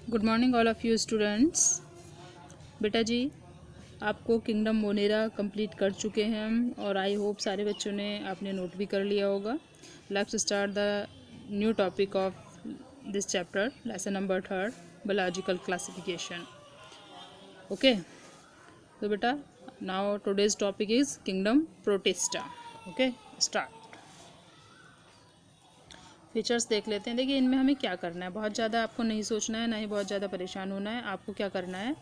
Good morning all of you students. बेटा जी, आपको kingdom Monera complete कर चुके हैं हम, और आई होप सारे बच्चों ने आपने नोट भी कर लिया होगा। Let's start the new topic of this chapter, lesson number 3, biological classification. Okay, तो बेटा now today's topic is kingdom protista. Okay, start. Features देख लेते हैं। देखिए, इनमें हमें क्या करना है, बहुत ज़्यादा आपको नहीं सोचना है, ना ही बहुत ज़्यादा परेशान होना है। आपको क्या करना है,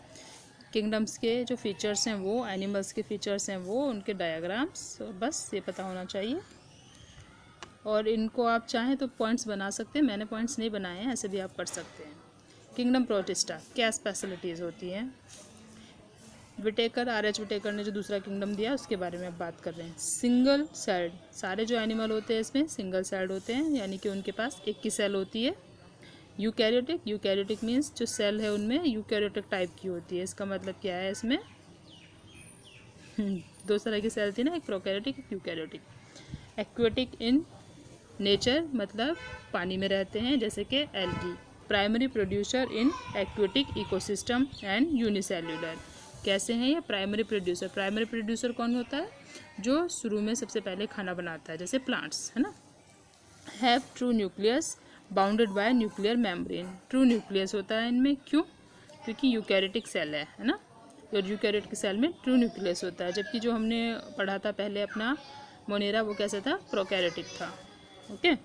किंगडम्स के जो फीचर्स हैं वो, एनिमल्स के फीचर्स हैं वो, उनके डायग्राम्स, बस ये पता होना चाहिए। और इनको आप चाहें तो पॉइंट्स बना सकते हैं, मैंने पॉइंट्स नहीं बनाए हैं, ऐसे भी आप कर सकते हैं। किंगडम प्रोटिस्टा क्या स्पेशलिटीज़ होती हैं। Whittaker, R.H. विटेकर ने जो दूसरा किंगडम दिया उसके बारे में अब बात कर रहे हैं। सिंगल सेल्ड, सारे जो एनिमल होते हैं इसमें सिंगल सेल्ड होते हैं, यानी कि उनके पास एक की सेल होती है। यूकैरियोटिक, यूकैरियोटिक मीन्स जो सेल है उनमें यूकैरियोटिक टाइप की होती है। इसका मतलब क्या है, इसमें दो तरह की सेल थी ना, एक प्रोकैरियोटिक, एक यूकैरियोटिक। एक्वेटिक इन नेचर, मतलब पानी में रहते हैं, जैसे कि algae. Primary producer in aquatic ecosystem and unicellular. कैसे हैं ये प्राइमरी प्रोड्यूसर। प्राइमरी प्रोड्यूसर कौन होता है, जो शुरू में सबसे पहले खाना बनाता है, जैसे प्लांट्स, है ना। Have true nucleus bounded by nuclear membrane. True nucleus होता है इनमें, क्यों, क्योंकि यूकैरियोटिक सेल है ना। और यूकैरियोटिक सेल में ट्रू न्यूक्लियस होता है, जबकि जो हमने पढ़ा था पहले अपना मोनेरा, वो कैसा था, प्रोकैरियोटिक था। Okay,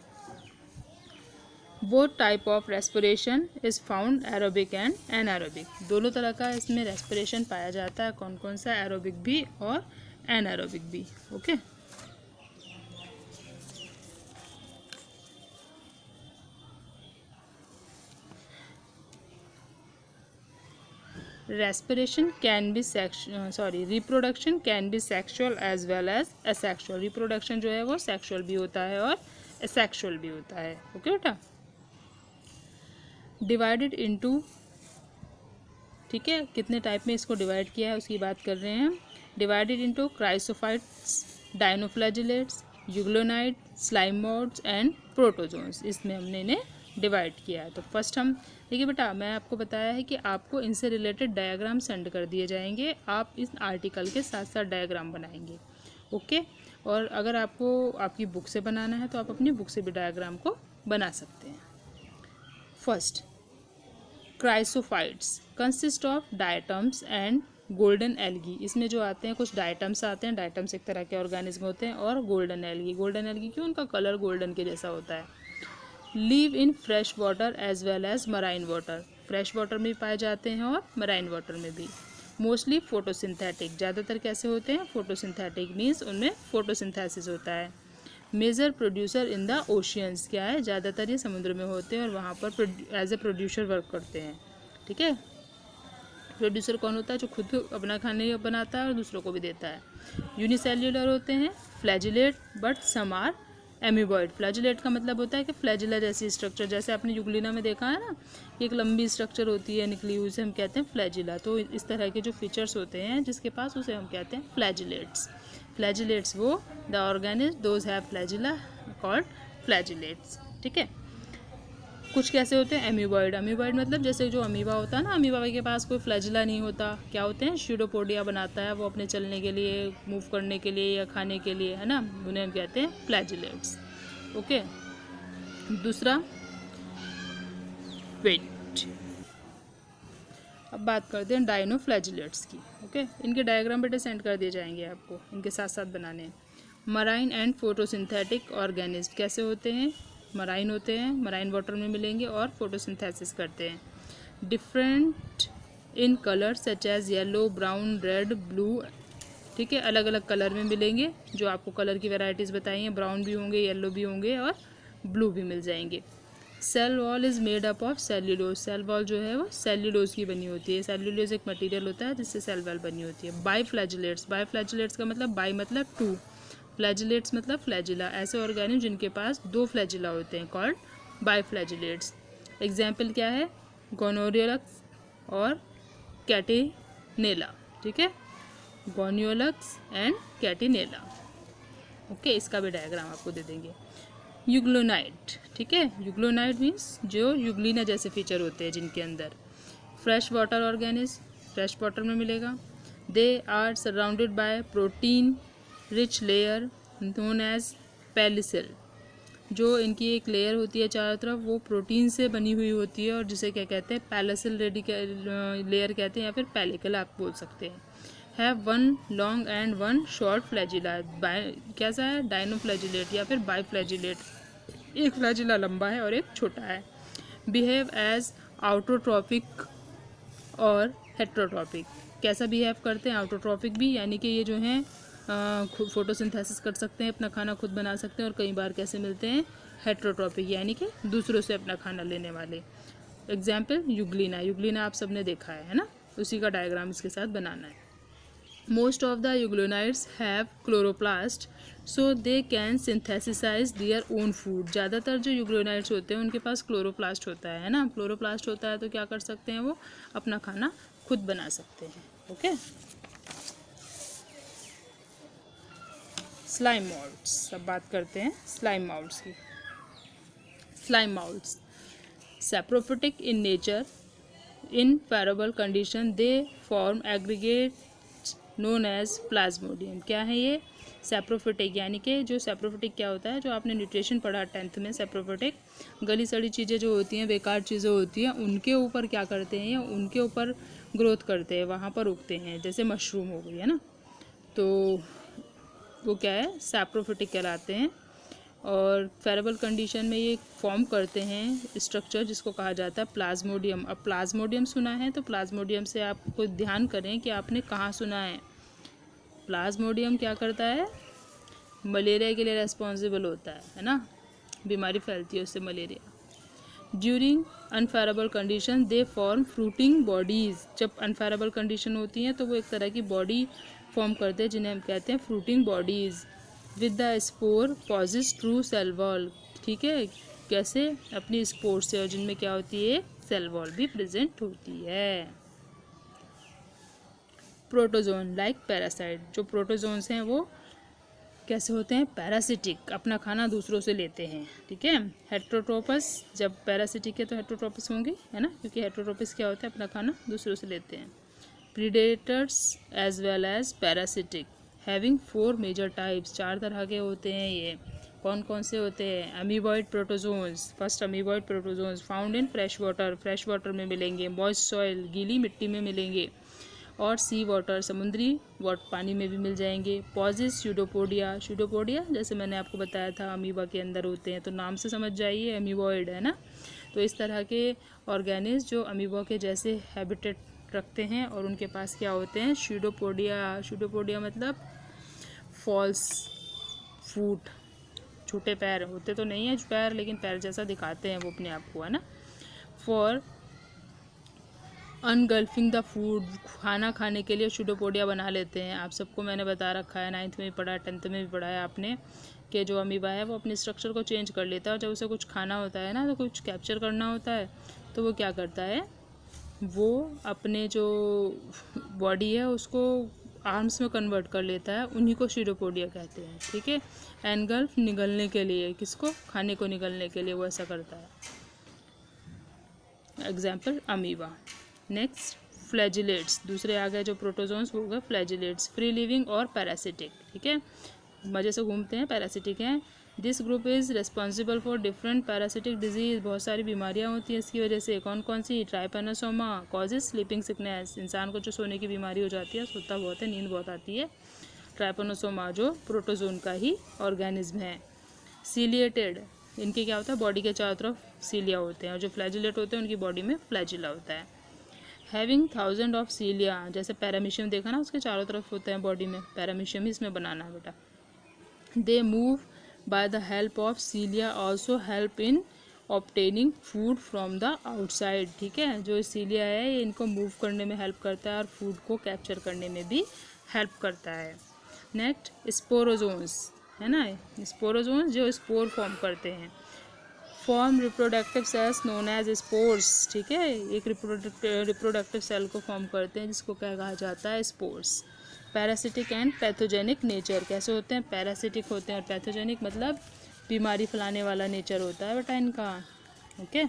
both type of respiration is found aerobic and anaerobic. दोनों तरह का इसमें रेस्पिरेशन पाया जाता है। कौन कौन सा, एरोबिक भी और एनारोबिक भी। Okay, respiration can be reproduction can be sexual as well as asexual। Reproduction जो है वो सेक्सुअल भी होता है और एसेक्सुअल भी होता है। ओके बेटा, डिवाइडेड इनटू, ठीक है, कितने टाइप में इसको डिवाइड किया है उसकी बात कर रहे हैं हम। Divided into chrysophytes, dinoflagellates, euglenoid, slime moulds and protozoans. इसमें हमने इन्हें डिवाइड किया है। तो फर्स्ट हम देखिए बेटा, मैं आपको बताया है कि आपको इनसे रिलेटेड डायग्राम सेंड कर दिए जाएंगे, आप इस आर्टिकल के साथ साथ डायग्राम बनाएंगे। ओके, और अगर आपको आपकी बुक से बनाना है तो आप अपनी बुक से भी डायग्राम को बना सकते हैं। First, chrysophytes consist of diatoms and golden algae. इसमें जो आते हैं कुछ डायटम्स आते हैं, डायटम्स एक तरह के ऑर्गेनिज्म होते हैं, और गोल्डन एल्गी। गोल्डन एल्गी क्यों, उनका कलर गोल्डन के जैसा होता है। Live in fresh water as well as marine water. Fresh water में भी पाए जाते हैं और मराइन वाटर में भी। मोस्टली फोटोसिंथेटिक, ज़्यादातर कैसे होते हैं, फोटोसिंथेटिक मीन्स उनमें फोटोसिंथेसिस होता है। Major producer in the oceans, क्या है, ज़्यादातर ये समुद्र में होते हैं और वहाँ पर एज ए प्रोड्यूसर वर्क करते हैं। ठीक है, प्रोड्यूसर कौन होता है, जो खुद अपना खाने बनाता है और दूसरों को भी देता है। यूनिसेल्युलर होते हैं, flagellate, but some are amoeboid. Flagellate का मतलब होता है कि फ्लैजिला जैसी स्ट्रक्चर, जैसे आपने यूग्लिना में देखा है ना, एक लंबी स्ट्रक्चर होती है निकली हुई, उसे हम कहते हैं फ्लैजिला। तो इस तरह के जो फीचर्स होते हैं जिसके पास, उसे हम कहते हैं फ्लैजिलेट्स। फ्लैजिलेट्स वो the organism those have flagella called flagellates. ठीक है, कुछ कैसे होते हैं, एमीबॉइड। एमीबॉइड मतलब जैसे जो अमीबा होता है ना, अमीबा के पास कोई फ्लैजिला नहीं होता, क्या होते हैं, स्यूडोपोडिया बनाता है वो अपने चलने के लिए, मूव करने के लिए या खाने के लिए, है ना, उन्हें हम कहते हैं फ्लैजिलेट्स। ओके, दूसरा वेट। अब बात करते हैं डायनोफ्लैजिलेट्स की। ओके, इनके डायग्राम बेटे सेंड कर दिए जाएंगे आपको, इनके साथ साथ बनाने। मराइन एंड फोटोसिंथेटिक ऑर्गेनिज्म कैसे होते हैं, मराइन होते हैं, मराइन वाटर में मिलेंगे और फोटोसिंथेसिस करते हैं। Different in colour such as yellow, brown, red, blue. ठीक है, अलग अलग कलर में मिलेंगे, जो आपको कलर की वैरायटीज़ बताई हैं, ब्राउन भी होंगे, येलो भी होंगे और ब्लू भी मिल जाएंगे। Cell wall is made up of cellulose. Cell wall जो है वो सेल्यूलोज की बनी होती है। सेल्यूलोज एक मटेरियल होता है जिससे सेल वॉल बनी होती है। बाई फ्लैजिलेट्स, बाई फ्लैजिलेट्स का मतलब, बाई मतलब टू, फ्लैजिलेट्स मतलब फ्लैजिला। ऐसे ऑर्गेनिज्म जिनके पास दो फ्लैजिला होते हैं, कॉल्ड बाईफ्लैजिलेट्स। एग्जाम्पल क्या है, गोनोरियोलक्स और कैटिनेला। ठीक है, गोनियोलक्स एंड कैटिनेला। ओके, इसका भी डायग्राम आपको दे देंगे। यूग्लोनाइट, ठीक है। यूग्लोनाइट मीन्स जो यूग्लिना जैसे फीचर होते हैं जिनके अंदर। Fresh water organism fresh water में मिलेगा। They are surrounded by protein rich layer known as pellicle. जो इनकी एक लेयर होती है चारों तरफ, वो प्रोटीन से बनी हुई होती है और जिसे क्या कहते हैं, पेलिसल लेयर कहते हैं या फिर पेलिकल आप बोल सकते हैं। Have one long and one short flagella. कैसा है, डायनोफ्लैजिलेट या फिर बाईफ्लैजिलेट। एक फ्लैजिला लंबा है और एक छोटा है। बिहेव एज आउटोट्रॉपिक और हेट्रोट्रॉपिक। कैसा बिहेव करते हैं, आउटोट्रॉपिक भी, यानी कि ये जो हैं फोटोसिंथेसिस कर सकते हैं, अपना खाना खुद बना सकते हैं। और कई बार कैसे मिलते हैं, हेट्रोट्रॉपिक, यानी कि दूसरों से अपना खाना लेने वाले। Example Euglena. यूग्लिना आप सबने देखा है ना, उसी का डायग्राम इसके साथ बनाना है। Most of the euglenoids have chloroplast so they can synthesise their own food. ज़्यादातर जो यूग्लोनाइट्स होते हैं उनके पास क्लोरोप्लास्ट होता है ना। क्लोरोप्लास्ट होता है तो क्या कर सकते हैं, वो अपना खाना खुद बना सकते हैं। ओके। स्लाइम माउल्ट्स, अब बात करते हैं स्लाइम माउल्ट्स की। Slime moulds saprophytic in nature, in favourable condition they form aggregate known as plasmodium. क्या है ये, सैप्रोफिटिक, यानी कि जो सैप्रोफिटिक क्या होता है, जो आपने न्यूट्रिशन पढ़ा 10th में, सैप्रोफिटिक गली सड़ी चीज़ें जो होती हैं, बेकार चीज़ें होती हैं, उनके ऊपर क्या करते हैं, उनके ऊपर ग्रोथ करते हैं, वहाँ पर उगते हैं। जैसे मशरूम हो गई है ना, तो वो क्या है, सैप्रोफिटिक कहलाते हैं। और फेरेबल कंडीशन में ये फॉर्म करते हैं स्ट्रक्चर जिसको कहा जाता है प्लाज्मोडियम। अब प्लाज्मोडियम सुना है तो प्लाज्मोडियम से आपको ध्यान करें कि आपने कहाँ सुना है। प्लाज्मोडियम क्या करता है, मलेरिया के लिए रेस्पॉन्सिबल होता है ना, बीमारी फैलती है उससे, malaria. During unfavourable condition they form fruiting bodies. जब अनफेरेबल कंडीशन होती हैं तो वो एक तरह की बॉडी फॉर्म करते हैं जिन्हें हम कहते हैं fruiting bodies. With the spore pouches true cell wall, ठीक है, कैसे, अपनी स्पोर से, और जिनमें क्या होती है, सेल वॉल भी प्रेजेंट होती है। प्रोटोजोन लाइक पैरासाइट, जो प्रोटोजोन्स हैं वो कैसे होते हैं, पैरासिटिक, अपना खाना दूसरों से लेते हैं, ठीक है। हेट्रोट्रोपस, जब पैरासिटिक है तो हेट्रोट्रोपस होंगे, है ना, क्योंकि हेट्रोट्रोपस क्या होता है, अपना खाना दूसरों से लेते हैं। Predators as well as parasitic, having 4 major types, 4 तरह के होते हैं ये। कौन कौन से होते हैं, amoeboid protozoans. First amoeboid protozoans found in fresh water में मिलेंगे, मॉइस्ट सॉइल, गीली मिट्टी में मिलेंगे, और सी वाटर, समुद्री पानी में भी मिल जाएंगे। पॉजिस स्यूडोपोडिया जैसे मैंने आपको बताया था अमीबा के अंदर होते हैं, तो नाम से समझ जाइए अमीबॉइड है ना। तो इस तरह के ऑर्गेनिज जो अमीबा के जैसे हैबिटेट रखते हैं और उनके पास क्या होते हैं, स्यूडोपोडिया मतलब फॉल्स फूट, छोटे पैर होते तो नहीं है पैर, लेकिन पैर जैसा दिखाते हैं वो अपने आप को, है ना। फॉर अनगल्फिंग द फूड, खाना खाने के लिए स्यूडोपोडिया बना लेते हैं। आप सबको मैंने बता रखा है, 9th में भी पढ़ा, 10th में भी पढ़ा है आपने, कि जो अमीबा है वो अपने स्ट्रक्चर को चेंज कर लेता है, और जब उसे कुछ खाना होता है ना, तो कुछ कैप्चर करना होता है, तो वो क्या करता है, वो अपने जो बॉडी है उसको आर्म्स में कन्वर्ट कर लेता है, उन्हीं को स्यूडोपोडिया कहते हैं, ठीक है। एनगल्फ, निगलने के लिए, किसको, खाने को निगलने के लिए वो ऐसा करता है। Example amoeba. नेक्स्ट फ्लैजिलेट्स, दूसरे आ गए जो प्रोटोजोन्स, वो गए फ्लैजिलेट्स, फ्री लिविंग और पैरासिटिक, ठीक है, मज़े से घूमते हैं, पैरासिटिक हैं। This group is responsible for different parasitic disease, बहुत सारी बीमारियां होती हैं इसकी वजह से। कौन कौन सी, ट्राइपेनोसोमा कॉजेज स्लीपिंग सिकनेस, इंसान को जो सोने की बीमारी हो जाती है, सोता बहुत है, नींद बहुत आती है, ट्राइपेनोसोमा जो प्रोटोजोन का ही ऑर्गेनिज्म है। सीलिएटेड, इनके क्या होता है, बॉडी के चारों तरफ सीलिया होते हैं, और जो फ्लैजिलेट होते हैं उनकी बॉडी में फ्लैजिला होता है। हैविंग 1000 ऑफ सीलिया, जैसे पैरामीशियम देखा ना, उसके चारों तरफ होते हैं बॉडी में, पैरामीशियम ही इसमें बनाना है बेटा। They move by the help of सीलिया, also help in obtaining food from the outside, ठीक है, जो सीलिया है ये इनको मूव करने में हेल्प करता है और फूड को कैप्चर करने में भी हेल्प करता है। नेक्स्ट स्पोरोजोन्स, है ना, स्पोरोजोन्स जो स्पोर फॉर्म करते हैं, form reproductive cells known as spores, ठीक है, एक रिप्रोडक्टिव सेल को फॉर्म करते हैं जिसको क्या कहा जाता है, spores. Parasitic and pathogenic nature, कैसे होते हैं, पैरासिटिक होते हैं, और पैथोजेनिक मतलब बीमारी फैलाने वाला नेचर होता है बेटा इनका। Okay.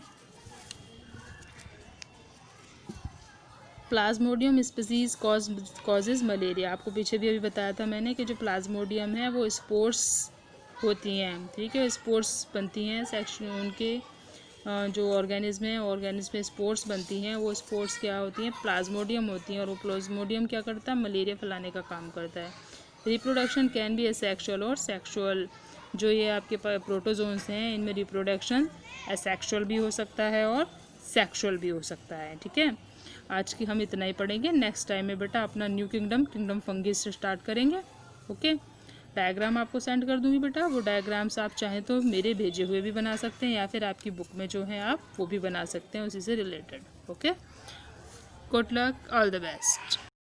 Plasmodium species causes malaria. आपको पीछे भी अभी बताया था मैंने कि जो प्लाज्मोडियम है वो स्पोर्स होती हैं, ठीक है, स्पोर्स बनती हैं सेक्शन उनके जो ऑर्गेनिज्म है, ऑर्गेनिज्म में स्पोर्स बनती हैं, वो स्पोर्स क्या होती हैं, प्लाज्मोडियम होती हैं, और वो प्लाज्मोडियम क्या करता है, मलेरिया फैलाने का काम करता है। रिप्रोडक्शन कैन बी एसेक्सुअल और सेक्सुअल। जो ये आपके प्रोटोजोन्स हैं इनमें रिप्रोडक्शन एसेक्सुअल भी हो सकता है और सेक्सुअल भी हो सकता है, ठीक है। आज की हम इतना ही पढ़ेंगे। नेक्स्ट टाइम में बेटा अपना न्यू किंगडम फंगी से स्टार्ट करेंगे। ओके। डायग्राम आपको सेंड कर दूंगी बेटा, वो डायग्राम्स आप चाहें तो मेरे भेजे हुए भी बना सकते हैं या फिर आपकी बुक में जो है आप वो भी बना सकते हैं उसी से related. Okay. Good luck, all the best.